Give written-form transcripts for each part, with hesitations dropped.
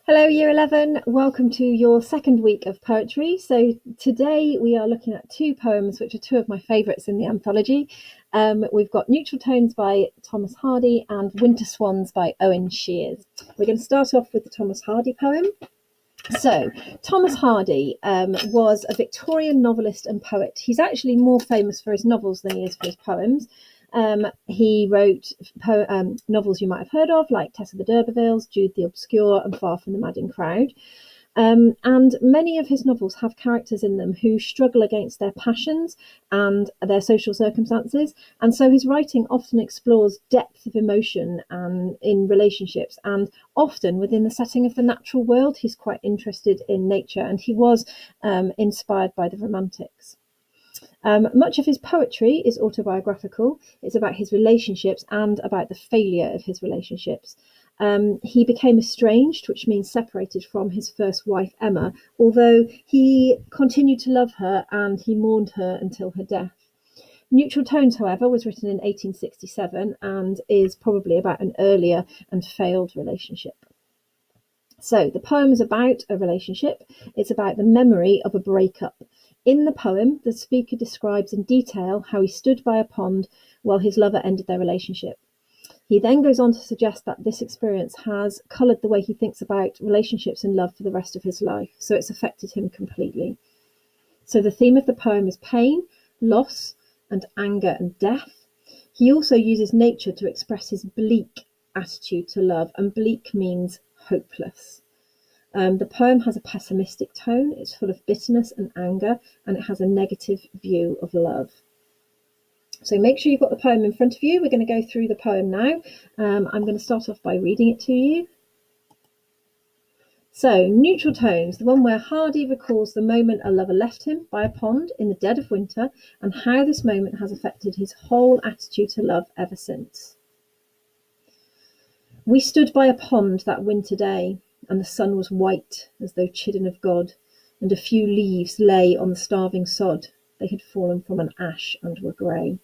Hello, Year 11. Welcome to your second week of poetry. So today we are looking at two poems, which are two of my favourites in the anthology. We've got Neutral Tones by Thomas Hardy and Winter Swans by Owen Shears. We're going to start off with the Thomas Hardy poem. So, Thomas Hardy was a Victorian novelist and poet. He's actually more famous for his novels than he is for his poems. He wrote novels you might have heard of, like Tess of the D'Urbervilles, Jude the Obscure, and Far from the Madding Crowd. And many of his novels have characters in them who struggle against their passions and their social circumstances. And so his writing often explores depth of emotion and in relationships, and often within the setting of the natural world. He's quite interested in nature, and he was inspired by the Romantics. Much of his poetry is autobiographical. It's about his relationships and about the failure of his relationships. He became estranged, which means separated from his first wife, Emma, although he continued to love her and he mourned her until her death. Neutral Tones, however, was written in 1867 and is probably about an earlier and failed relationship. So the poem is about a relationship. It's about the memory of a breakup. In the poem, the speaker describes in detail how he stood by a pond while his lover ended their relationship. He then goes on to suggest that this experience has coloured the way he thinks about relationships and love for the rest of his life, so it's affected him completely. So the theme of the poem is pain, loss, and anger and death. He also uses nature to express his bleak attitude to love, and bleak means hopeless. The poem has a pessimistic tone. It's full of bitterness and anger, and it has a negative view of love. So make sure you've got the poem in front of you. We're going to go through the poem now. I'm going to start off by reading it to you. So, Neutral Tones, the one where Hardy recalls the moment a lover left him by a pond in the dead of winter, and how this moment has affected his whole attitude to love ever since. We stood by a pond that winter day, and the sun was white as though chidden of God, and a few leaves lay on the starving sod. They had fallen from an ash and were grey.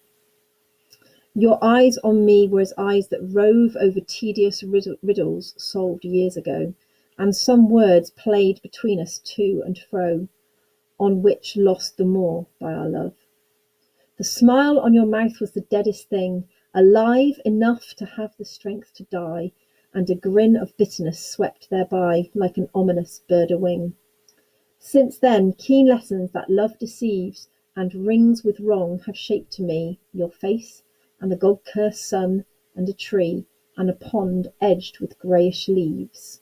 Your eyes on me were as eyes that rove over tedious riddles solved years ago, and some words played between us to and fro, on which lost the more by our love. The smile on your mouth was the deadest thing, alive enough to have the strength to die, and a grin of bitterness swept thereby like an ominous bird a-wing. Since then, keen lessons that love deceives and rings with wrong have shaped to me your face, and the God-cursed sun, and a tree, and a pond edged with greyish leaves.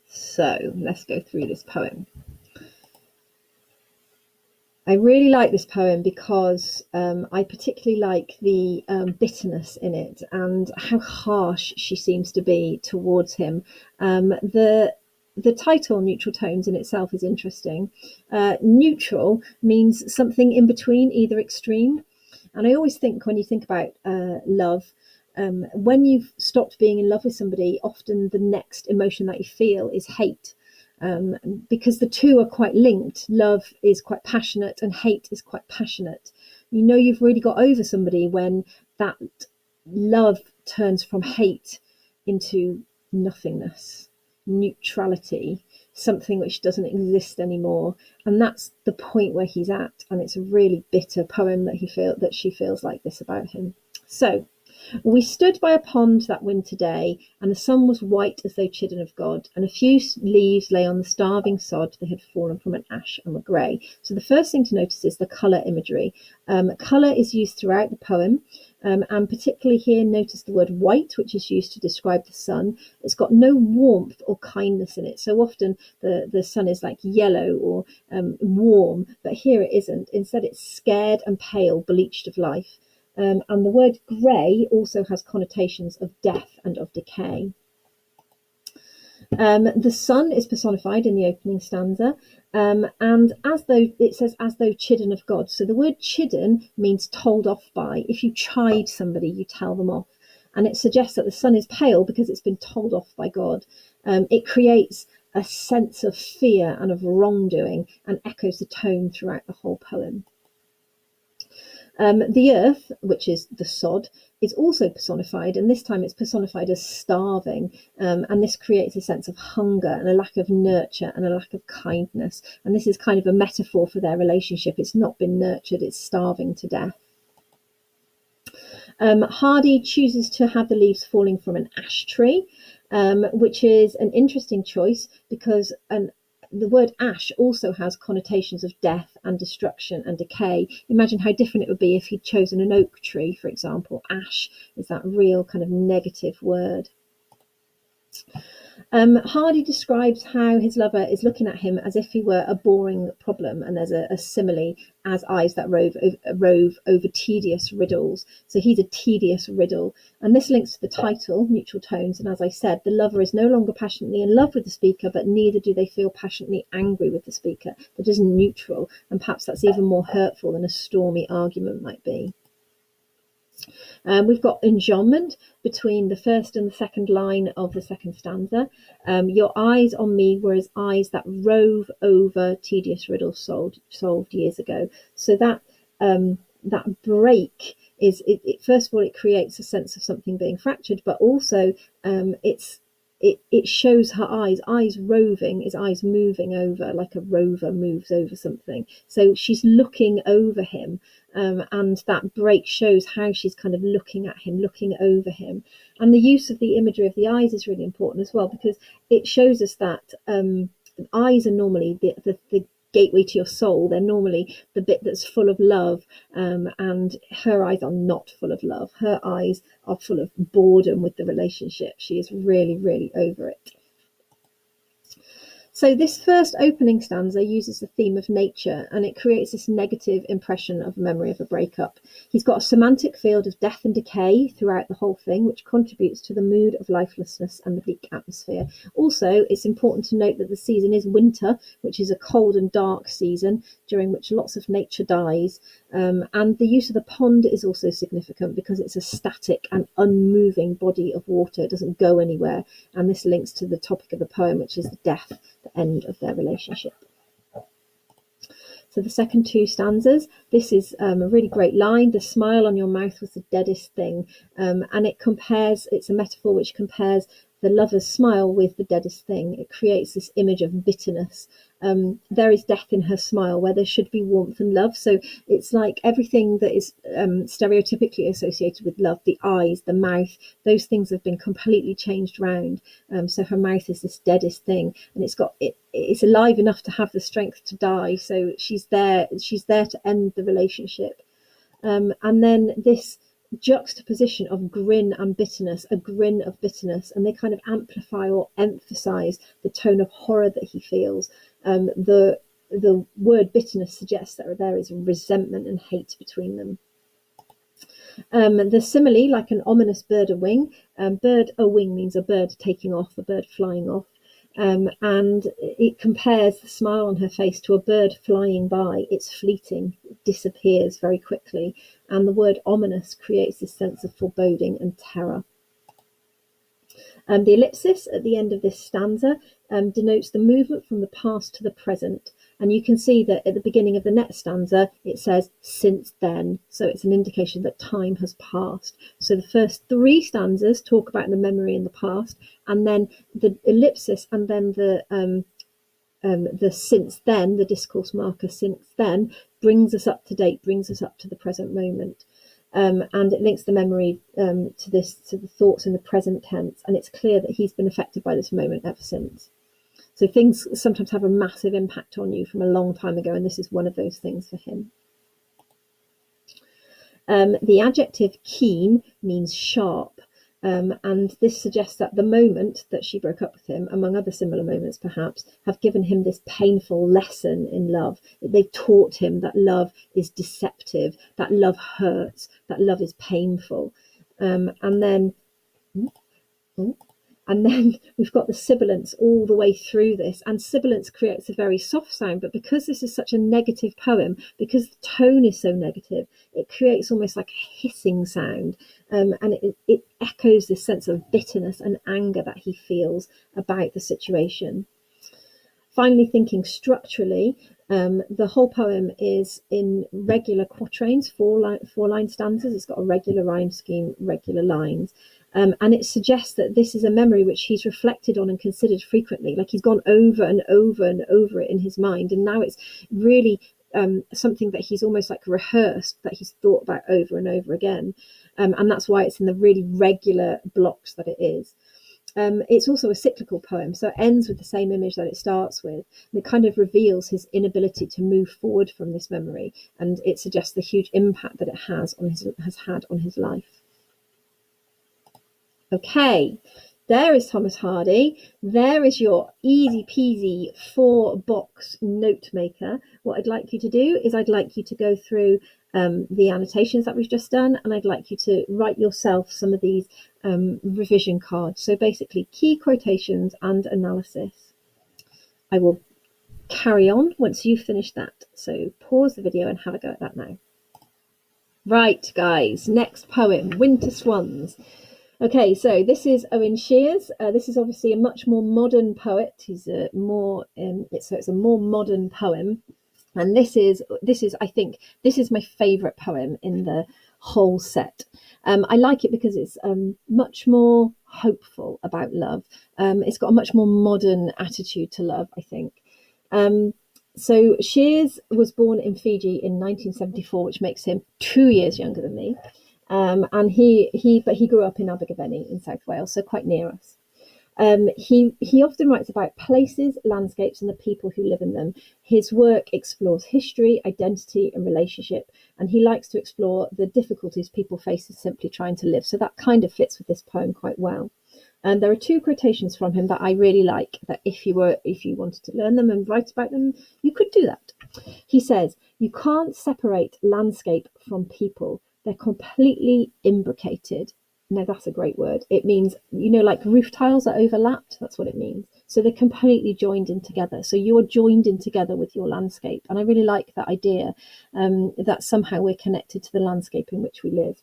So, let's go through this poem. I really like this poem because I particularly like the bitterness in it and how harsh she seems to be towards him. The title, Neutral Tones, in itself is interesting. Neutral means something in between, either extreme. And I always think when you think about love, when you've stopped being in love with somebody, often the next emotion that you feel is hate. Because the two are quite linked. Love is quite passionate and hate is quite passionate. You know you've really got over somebody when that love turns from hate into nothingness, neutrality, something which doesn't exist anymore. And that's the point where he's at. And it's a really bitter poem that she feels like this about him. So, we stood by a pond that winter day, and the sun was white as though chidden of God, and a few leaves lay on the starving sod. They had fallen from an ash and were grey. So the first thing to notice is the colour imagery. Colour is used throughout the poem, and particularly here, notice the word white, which is used to describe the sun. It's got no warmth or kindness in it. So often the sun is like yellow or warm, but here it isn't. Instead, it's scared and pale, bleached of life. And the word grey also has connotations of death and of decay. The sun is personified in the opening stanza, and as though chidden of God. So the word chidden means told off by. If you chide somebody, you tell them off. And it suggests that the sun is pale because it's been told off by God. It creates a sense of fear and of wrongdoing and echoes the tone throughout the whole poem. The earth, which is the sod, is also personified, and this time it's personified as starving. And this creates a sense of hunger and a lack of nurture and a lack of kindness. And this is kind of a metaphor for their relationship. It's not been nurtured, it's starving to death. Hardy chooses to have the leaves falling from an ash tree, which is an interesting choice because the word ash also has connotations of death and destruction and decay. Imagine how different it would be if he'd chosen an oak tree, for example. Ash is that real kind of negative word. Hardy describes how his lover is looking at him as if he were a boring problem, and there's a simile as eyes that rove over tedious riddles. So he's a tedious riddle, and this links to the title, Neutral Tones. And as I said, the lover is no longer passionately in love with the speaker, but neither do they feel passionately angry with the speaker. They're just neutral, and perhaps that's even more hurtful than a stormy argument might be. We've got enjambment between the first and the second line of the second stanza. Your eyes on me were as eyes that rove over tedious riddles solved years ago. So that break is, first of all, it creates a sense of something being fractured, but also it shows her eyes roving is eyes moving over, like a rover moves over something. So she's looking over him, and that break shows how she's kind of looking at him, looking over him. And the use of the imagery of the eyes is really important as well, because it shows us that eyes are normally the gateway to your soul. They're normally the bit that's full of love, and her eyes are not full of love. Her eyes are full of boredom with the relationship. She is really, really over it. So this first opening stanza uses the theme of nature, and it creates this negative impression of memory of a breakup. He's got a semantic field of death and decay throughout the whole thing, which contributes to the mood of lifelessness and the bleak atmosphere. Also, it's important to note that the season is winter, which is a cold and dark season during which lots of nature dies. And the use of the pond is also significant because it's a static and unmoving body of water. It doesn't go anywhere. And this links to the topic of the poem, which is the death, the end of their relationship. So the second two stanzas, this is a really great line. The smile on your mouth was the deadest thing. And it's a metaphor which compares the lover's smile with the deadest thing. It creates this image of bitterness. There is death in her smile where there should be warmth and love. So it's like everything that is stereotypically associated with love, the eyes, the mouth, those things have been completely changed round. So her mouth is this deadest thing, and it's alive enough to have the strength to die. So she's there to end the relationship. And then this juxtaposition of grin and bitterness, a grin of bitterness, and they kind of amplify or emphasize the tone of horror that he feels. The word bitterness suggests that there is resentment and hate between them. The simile, like an ominous bird a wing. Bird a wing means a bird taking off, a bird flying off. And it compares the smile on her face to a bird flying by. It's fleeting, it disappears very quickly. And the word ominous creates this sense of foreboding and terror. The ellipsis at the end of this stanza denotes the movement from the past to the present. And you can see that at the beginning of the next stanza, it says, since then. So it's an indication that time has passed. So the first three stanzas talk about the memory in the past, and then the ellipsis, and then the since then, the discourse marker since then, brings us up to date, brings us up to the present moment. And it links the memory to the thoughts in the present tense, and it's clear that he's been affected by this moment ever since. So things sometimes have a massive impact on you from a long time ago, and this is one of those things for him. The adjective keen means sharp, and this suggests that the moment that she broke up with him, among other similar moments perhaps, have given him this painful lesson in love. They've taught him that love is deceptive, that love hurts, that love is painful. And then we've got the sibilance all the way through this, and sibilance creates a very soft sound, but because this is such a negative poem, because the tone is so negative, it creates almost like a hissing sound, and it echoes this sense of bitterness and anger that he feels about the situation. Finally, thinking structurally, The whole poem is in regular quatrains, four line stanzas. It's got a regular rhyme scheme, regular lines. And it suggests that this is a memory which he's reflected on and considered frequently. Like he's gone over and over and over it in his mind. And now it's really something that he's almost like rehearsed, that he's thought about over and over again. And that's why it's in the really regular blocks that it is. It's also a cyclical poem, so it ends with the same image that it starts with, and it kind of reveals his inability to move forward from this memory, and it suggests the huge impact that it has had on his life. Okay, there is Thomas Hardy. There is your easy peasy 4-box note maker. What I'd like you to do is I'd like you to go through the annotations that we've just done, and I'd like you to write yourself some of these revision cards. So basically key quotations and analysis. I will carry on once you've finished that. So pause the video and have a go at that now. Right, guys, next poem, Winter Swans. Okay, so this is Owen Shears. This is obviously a much more modern poet. He's it's a more modern poem, and this is I think this is my favourite poem in the whole set. I like it because it's much more hopeful about love. It's got a much more modern attitude to love, I think. So Shears was born in Fiji in 1974, which makes him 2 years younger than me. And he grew up in Abergavenny in South Wales, so quite near us. He often writes about places, landscapes, and the people who live in them. His work explores history, identity, and relationship, and he likes to explore the difficulties people face in simply trying to live. So that kind of fits with this poem quite well. And there are 2 quotations from him that I really like, that if you wanted to learn them and write about them, you could do that. He says, "You can't separate landscape from people. They're completely imbricated." Now that's a great word. It means, like roof tiles are overlapped. That's what it means. So they're completely joined in together. So you're joined in together with your landscape. And I really like that idea, that somehow we're connected to the landscape in which we live.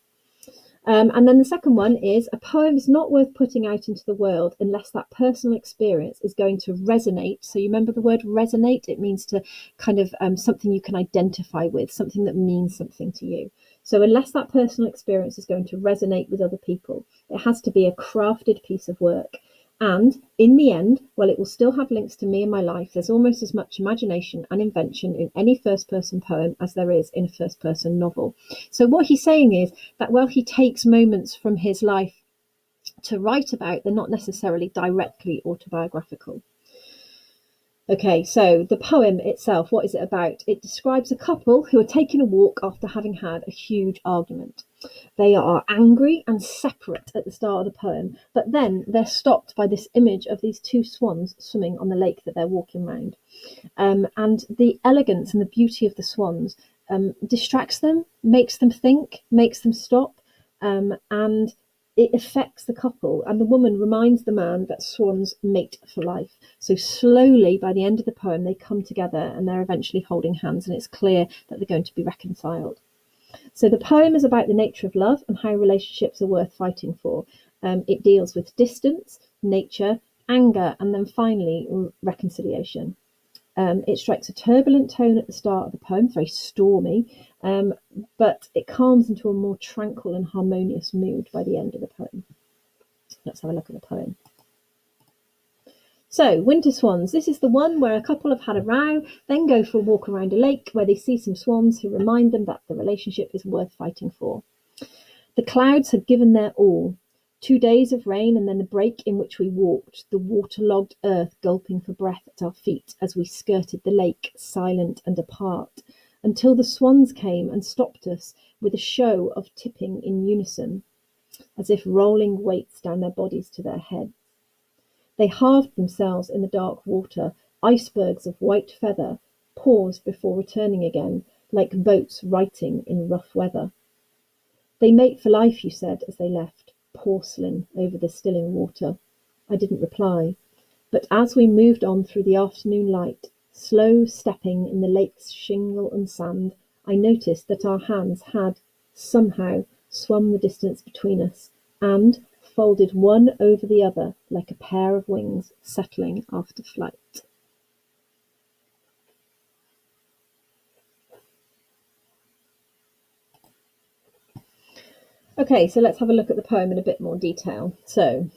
And then the second one is, a poem is not worth putting out into the world unless that personal experience is going to resonate. So you remember the word resonate? It means to kind of something you can identify with, something that means something to you. So unless that personal experience is going to resonate with other people, it has to be a crafted piece of work. And in the end, while it will still have links to me and my life, there's almost as much imagination and invention in any first-person poem as there is in a first-person novel. So what he's saying is that while he takes moments from his life to write about, they're not necessarily directly autobiographical. Okay, so the poem itself, what is it about? It describes a couple who are taking a walk after having had a huge argument. They are angry and separate at the start of the poem, but then they're stopped by this image of these 2 swans swimming on the lake that they're walking around. And the elegance and the beauty of the swans distracts them, makes them think, makes them stop, and it affects the couple. And the woman reminds the man that swans mate for life. So slowly, by the end of the poem, they come together and they're eventually holding hands, and it's clear that they're going to be reconciled. So the poem is about the nature of love and how relationships are worth fighting for. It deals with distance, nature, anger, and then finally reconciliation. It strikes a turbulent tone at the start of the poem, very stormy, but it calms into a more tranquil and harmonious mood by the end of the poem. Let's have a look at the poem. So, Winter Swans. This is the one where a couple have had a row, then go for a walk around a lake where they see some swans who remind them that the relationship is worth fighting for. The clouds had given their all. 2 days of rain and then the break in which we walked, the waterlogged earth gulping for breath at our feet as we skirted the lake, silent and apart, until the swans came and stopped us with a show of tipping in unison, as if rolling weights down their bodies to their heads. They halved themselves in the dark water, icebergs of white feather, paused before returning again, like boats righting in rough weather. They mate for life, you said, as they left, porcelain over the stilling water. I didn't reply, but as we moved on through the afternoon light, slow stepping in the lake's shingle and sand, I noticed that our hands had, somehow, swum the distance between us, and folded one over the other like a pair of wings settling after flight. Okay, so let's have a look at the poem in a bit more detail. So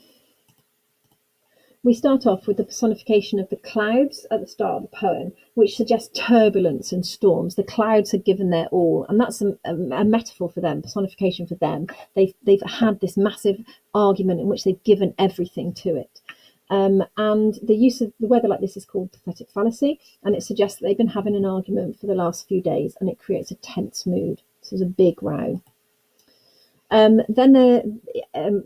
we start off with the personification of the clouds at the start of the poem, which suggests turbulence and storms. The clouds had given their all, and that's a metaphor for them, personification for them. They've had this massive argument in which they've given everything to it. And the use of the weather like this is called pathetic fallacy, and it suggests that they've been having an argument for the last few days, and it creates a tense mood. So there's a big row. Then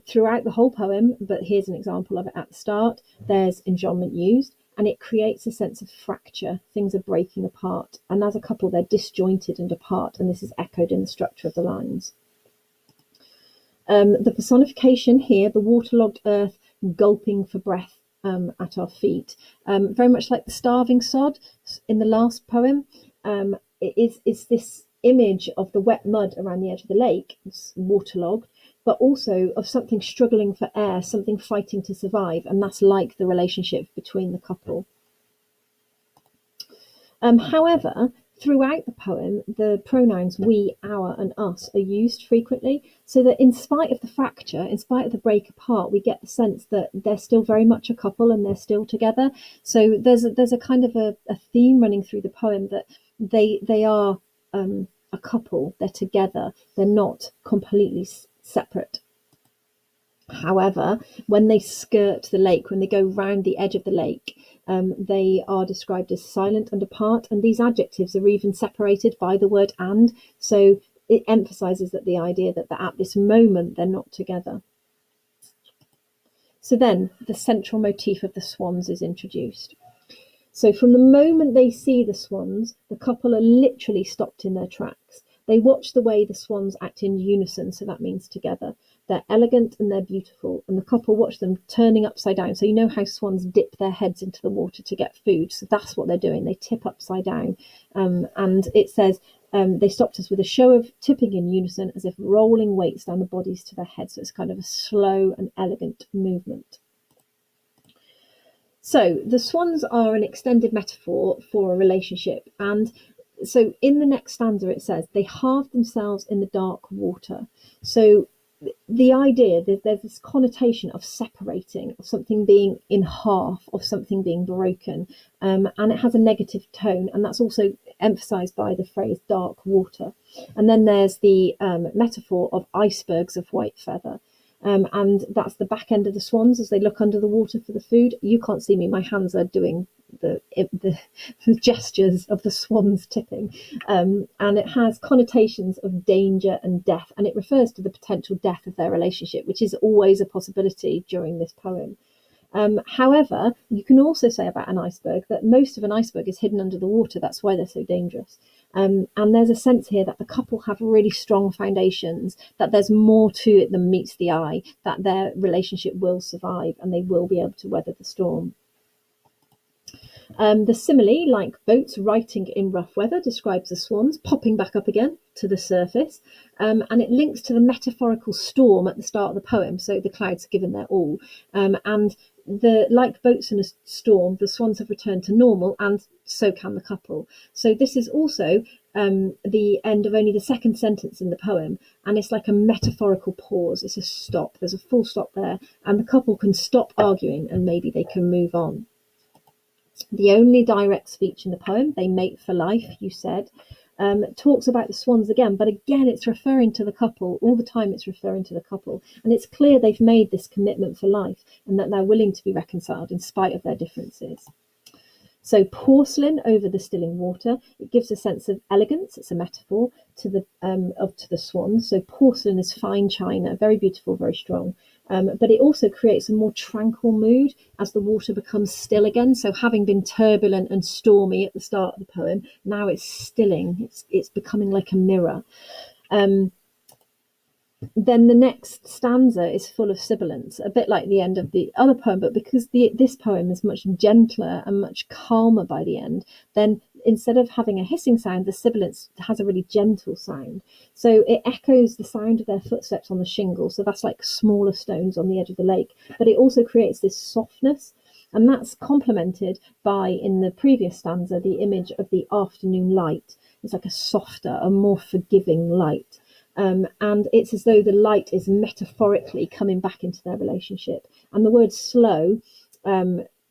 throughout the whole poem, but here's an example of it at the start, there's enjambment used, and it creates a sense of fracture. Things are breaking apart, and as a couple, they're disjointed and apart, and this is echoed in the structure of the lines. The personification here, the waterlogged earth gulping for breath at our feet, very much like the starving sod in the last poem. It is this image of the wet mud around the edge of the lake, it's waterlogged, but also of something struggling for air, something fighting to survive, and that's like the relationship between the couple. However, throughout the poem, the pronouns we, our, and us are used frequently, so that in spite of the fracture, in spite of the break apart, we get the sense that they're still very much a couple and they're still together. So there's a kind of a theme running through the poem that they are a couple, they're together, they're not completely separate. However, when they skirt the lake, when they go round the edge of the lake, they are described as silent and apart, and these adjectives are even separated by the word and, so it emphasizes that the idea that at this moment they're not together. So then the central motif of the swans is introduced. So from the moment they see the swans, the couple are literally stopped in their tracks. They watch the way the swans act in unison, so that means together. They're elegant and they're beautiful, and the couple watch them turning upside down. So you know how swans dip their heads into the water to get food, so that's what they're doing. They tip upside down, and it says they stopped us with a show of tipping in unison as if rolling weights down the bodies to their heads. So it's kind of a slow and elegant movement. So the swans are an extended metaphor for a relationship, and so in the next stanza it says they halve themselves in the dark water. So the idea that there's this connotation of separating, of something being in half, of something being broken, and it has a negative tone, and that's also emphasized by the phrase dark water. And then there's the metaphor of icebergs of white feather. And that's the back end of the swans as they look under the water for the food. You can't see me, my hands are doing the gestures of the swans tipping, and it has connotations of danger and death, and it refers to the potential death of their relationship, which is always a possibility during this poem. However, you can also say about an iceberg that most of an iceberg is hidden under the water. That's why they're so dangerous. And there's a sense here that the couple have really strong foundations, that there's more to it than meets the eye, that their relationship will survive and they will be able to weather the storm. The simile, like boats righting in rough weather, describes the swans popping back up again to the surface, and it links to the metaphorical storm at the start of the poem. So the clouds have given their all, and like boats in a storm, the swans have returned to normal, and so can the couple. So this is also the end of only the second sentence in the poem, and it's like a metaphorical pause. It's a stop. There's a full stop there, and the couple can stop arguing and maybe they can move on. The only direct speech in the poem, they mate for life, you said, talks about the swans again, but again it's referring to the couple. All the time it's referring to the couple, and it's clear they've made this commitment for life and that they're willing to be reconciled in spite of their differences. So porcelain over the stilling water, it gives a sense of elegance. It's a metaphor to the swans. So porcelain is fine china, very beautiful, very strong. But it also creates a more tranquil mood as the water becomes still again. So having been turbulent and stormy at the start of the poem, now it's stilling. It's becoming like a mirror. Then the next stanza is full of sibilance, a bit like the end of the other poem, but because this poem is much gentler and much calmer by the end, then instead of having a hissing sound, the sibilance has a really gentle sound. So it echoes the sound of their footsteps on the shingle, so that's like smaller stones on the edge of the lake, but it also creates this softness, and that's complemented by, in the previous stanza, the image of the afternoon light. It's like a softer, a more forgiving light. And it's as though the light is metaphorically coming back into their relationship. And the word slow,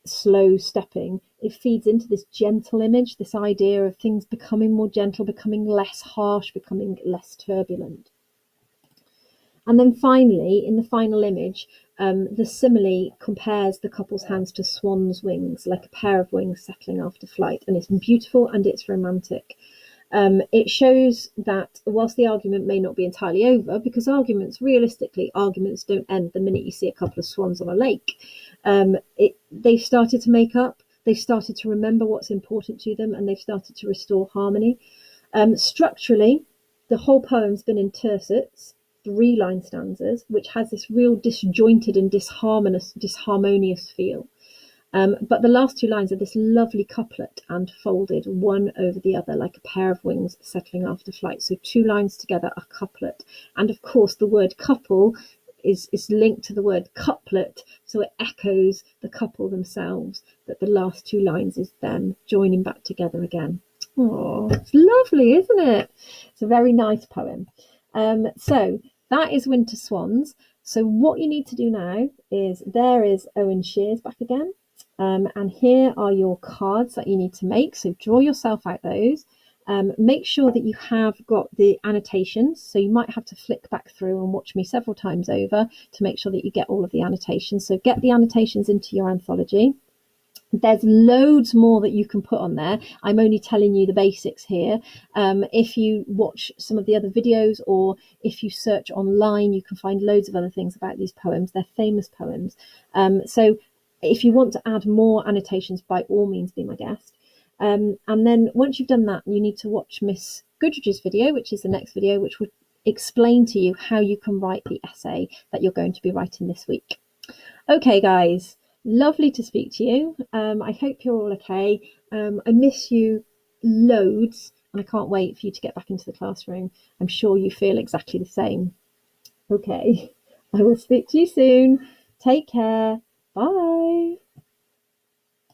slow stepping, it feeds into this gentle image, this idea of things becoming more gentle, becoming less harsh, becoming less turbulent. And then finally, in the final image, the simile compares the couple's hands to swan's wings, like a pair of wings settling after flight. And it's beautiful and it's romantic. It shows that whilst the argument may not be entirely over, because realistically, arguments don't end the minute you see a couple of swans on a lake, they've started to make up, they've started to remember what's important to them, and they've started to restore harmony. Structurally, the whole poem's been in tercets, 3-line stanzas, which has this real disjointed and disharmonious feel. But the last 2 lines are this lovely couplet and folded one over the other like a pair of wings settling after flight. So 2 lines together, a couplet. And of course, the word couple is linked to the word couplet, so it echoes the couple themselves, that the last 2 lines is them joining back together again. Oh, it's lovely, isn't it? It's a very nice poem. So that is Winter Swans. So what you need to do now is, there is Owen Shears back again. And here are your cards that you need to make. So draw yourself out those. Make sure that you have got the annotations. So you might have to flick back through and watch me several times over to make sure that you get all of the annotations. So get the annotations into your anthology. There's loads more that you can put on there. I'm only telling you the basics here. If you watch some of the other videos, or if you search online, you can find loads of other things about these poems. They're famous poems. So if you want to add more annotations, by all means, be my guest. And then once you've done that, you need to watch Miss Goodridge's video, which is the next video, which will explain to you how you can write the essay that you're going to be writing this week. Okay, guys. Lovely to speak to you. I hope you're all okay. I miss you loads, and I can't wait for you to get back into the classroom. I'm sure you feel exactly the same. Okay, I will speak to you soon. Take care. Bye.